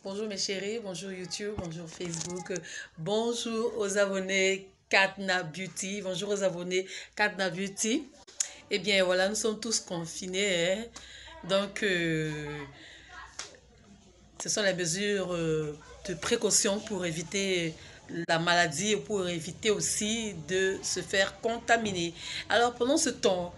Bonjour mes chéris, bonjour YouTube, bonjour Facebook, bonjour aux abonnés Katna Beauty, bonjour aux abonnés Katna Beauty. Eh bien voilà, nous sommes tous confinés, hein. Donc ce sont les mesures de précaution pour éviter la maladie et pour éviter aussi de se faire contaminer. Alors pendant ce temps,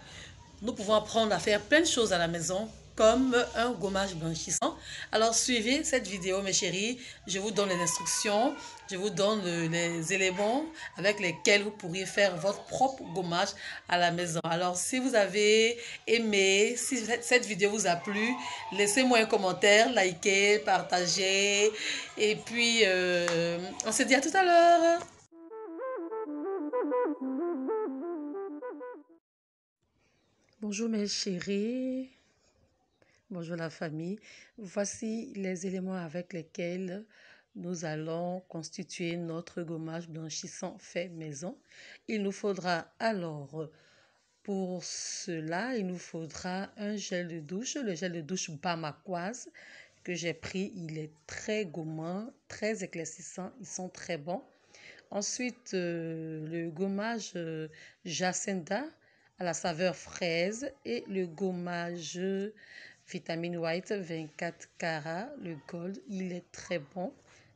nous pouvons apprendre à faire plein de choses à la maison, comme un gommage blanchissant. Alors suivez cette vidéo mes chéris, je vous donne les instructions, je vous donne les éléments avec lesquels vous pourriez faire votre propre gommage à la maison. Alors si vous avez aimé, si cette vidéo vous a plu, laissez-moi un commentaire, likez, partagez et puis on se dit à tout à l'heure. Bonjour mes chéris. Bonjour la famille. Voici les éléments avec lesquels nous allons constituer notre gommage blanchissant fait maison. Il nous faudra alors, pour cela, il nous faudra un gel de douche, le gel de douche Bamaquoise que j'ai pris. Il est très gommant, très éclaircissant, ils sont très bons. Ensuite, le gommage Jacinda à la saveur fraise et le gommage Vitamine White 24 carats, le gold, il est très bon.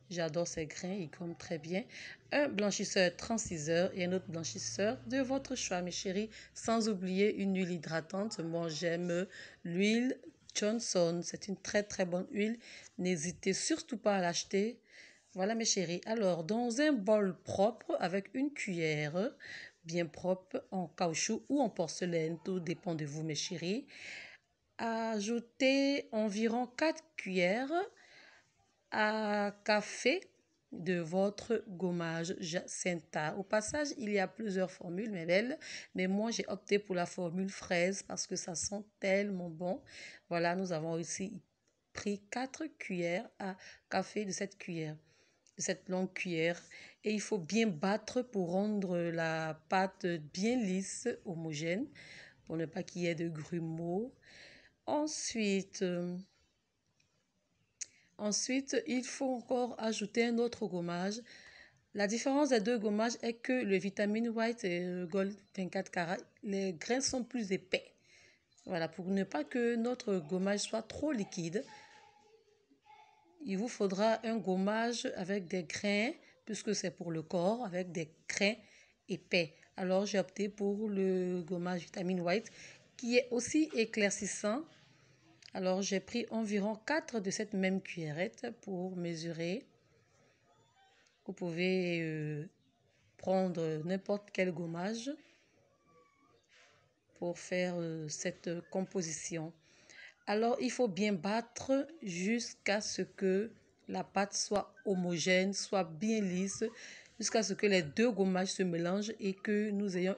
J'adore ces grains, ils gomment très bien. Un blanchisseur 36 heures et un autre blanchisseur de votre choix, mes chéris. Sans oublier une huile hydratante. Moi, j'aime l'huile Johnson. C'est une très très bonne huile. N'hésitez surtout pas à l'acheter. Voilà mes chéris. Alors, dans un bol propre avec une cuillère bien propre en caoutchouc ou en porcelaine, tout dépend de vous mes chéris. Ajoutez environ 4 cuillères à café de votre gommage Jacinda. Au passage, il y a plusieurs formules, mes belles, mais moi j'ai opté pour la formule fraise parce que ça sent tellement bon. Voilà, nous avons ici pris 4 cuillères à café de cette cuillère, de cette longue cuillère, et il faut bien battre pour rendre la pâte bien lisse, homogène, pour ne pas qu'il y ait de grumeaux. Ensuite, il faut encore ajouter un autre gommage. La différence des deux gommages est que le Vitamine White et le Gold 24 carats, les grains sont plus épais. Voilà, pour ne pas que notre gommage soit trop liquide, il vous faudra un gommage avec des grains, puisque c'est pour le corps, avec des grains épais. Alors, j'ai opté pour le gommage Vitamine White, qui est aussi éclaircissant. Alors, j'ai pris environ 4 de cette même cuillerette pour mesurer. Vous pouvez prendre n'importe quel gommage pour faire cette composition. Alors, il faut bien battre jusqu'à ce que la pâte soit homogène, soit bien lisse, jusqu'à ce que les deux gommages se mélangent et que nous ayons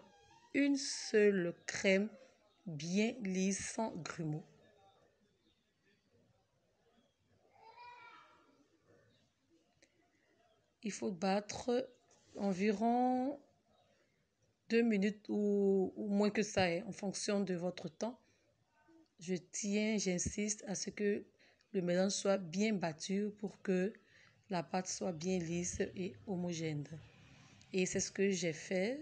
une seule crème bien lisse, sans grumeaux. Il faut battre environ 2 minutes ou moins que ça, en fonction de votre temps. J'insiste à ce que le mélange soit bien battu pour que la pâte soit bien lisse et homogène. Et c'est ce que j'ai fait.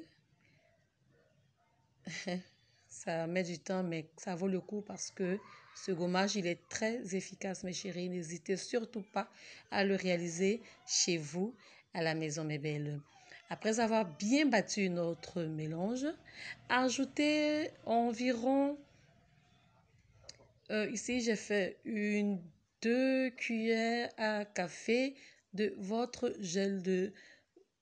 Ça met du temps, mais ça vaut le coup parce que ce gommage, il est très efficace, mes chéris. N'hésitez surtout pas à le réaliser chez vous, à la maison, mes belles. Après avoir bien battu notre mélange, ajoutez environ, ici j'ai fait 2 cuillères à café de votre gel de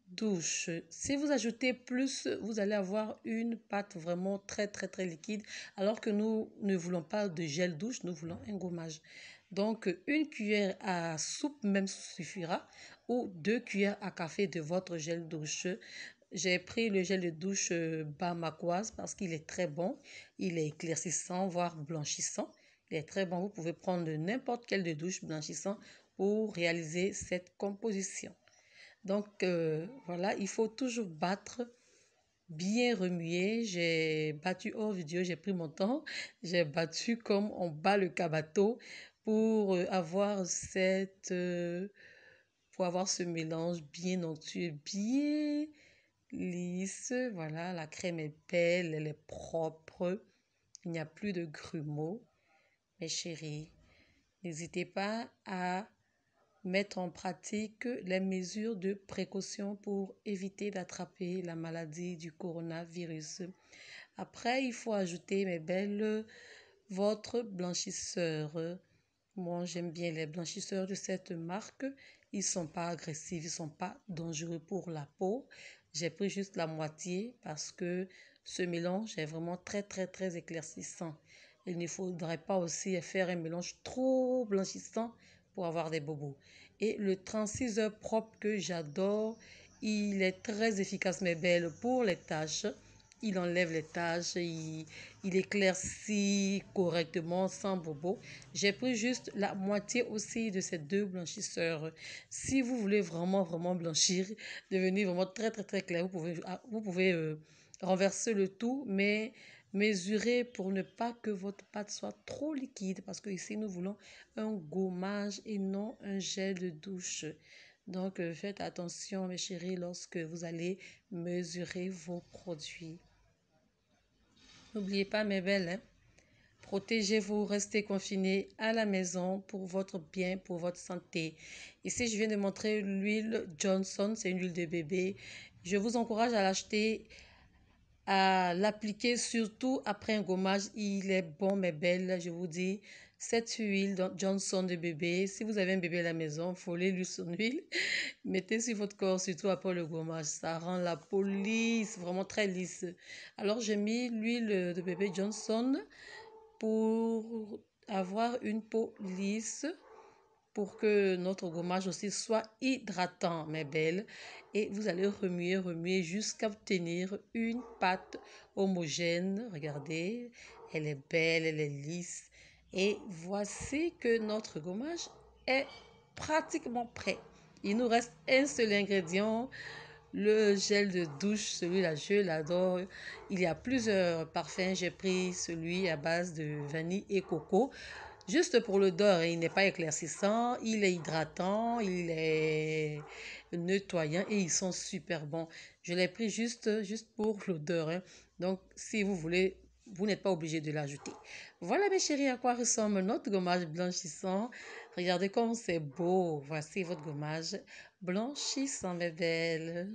douche. Si vous ajoutez plus, vous allez avoir une pâte vraiment très très très liquide, alors que nous ne voulons pas de gel douche, nous voulons un gommage. Donc une cuillère à soupe même suffira, ou 2 cuillères à café de votre gel douche. J'ai pris le gel de douche Bamaquoise parce qu'il est très bon, il est éclaircissant voire blanchissant. Il est très bon, vous pouvez prendre n'importe quel de douche blanchissant pour réaliser cette composition. Donc voilà, il faut toujours battre, bien remuer. J'ai battu hors vidéo, j'ai pris mon temps. J'ai battu comme on bat le cabato pour avoir pour avoir ce mélange bien onctueux, bien lisse. Voilà, la crème est belle, elle est propre. Il n'y a plus de grumeaux. Mes chéris, n'hésitez pas à mettre en pratique les mesures de précaution pour éviter d'attraper la maladie du coronavirus. Après, il faut ajouter, mes belles, votre blanchisseur. Moi, j'aime bien les blanchisseurs de cette marque. Ils ne sont pas agressifs, ils ne sont pas dangereux pour la peau. J'ai pris juste la moitié parce que ce mélange est vraiment très, très, très éclaircissant. Il ne faudrait pas aussi faire un mélange trop blanchissant pour avoir des bobos. Et le 36 heures propre que j'adore, il est très efficace, mes belles, pour les taches. Il enlève les taches, il éclaircit correctement sans bobo. J'ai pris juste la moitié aussi de ces deux blanchisseurs. Si vous voulez vraiment, vraiment blanchir, devenir vraiment très, très, très clair, vous pouvez renverser le tout, mais mesurez pour ne pas que votre pâte soit trop liquide, parce que ici, nous voulons un gommage et non un gel de douche. Donc, faites attention, mes chéris, lorsque vous allez mesurer vos produits. N'oubliez pas, mes belles, hein, protégez-vous, restez confinés à la maison pour votre bien, pour votre santé. Ici, je viens de montrer l'huile Johnson, c'est une huile de bébé. Je vous encourage à l'acheter, à l'appliquer surtout après un gommage. Il est bon, mes belles, je vous dis. Cette huile Johnson de bébé, si vous avez un bébé à la maison, frôlez-lui son huile. Mettez sur votre corps, surtout après le gommage. Ça rend la peau lisse, vraiment très lisse. Alors, j'ai mis l'huile de bébé Johnson pour avoir une peau lisse, pour que notre gommage aussi soit hydratant, mes belles. Et vous allez remuer, remuer jusqu'à obtenir une pâte homogène. Regardez, elle est belle, elle est lisse. Et voici que notre gommage est pratiquement prêt. Il nous reste un seul ingrédient, le gel de douche. Celui-là, je l'adore. Il y a plusieurs parfums. J'ai pris celui à base de vanille et coco. Juste pour l'odeur, il n'est pas éclaircissant, il est hydratant, il est nettoyant et ils sont super bons. Je l'ai pris juste pour l'odeur, hein. Donc, si vous voulez, vous n'êtes pas obligé de l'ajouter. Voilà, mes chéris, à quoi ressemble notre gommage blanchissant. Regardez comme c'est beau. Voici votre gommage blanchissant, mes belles.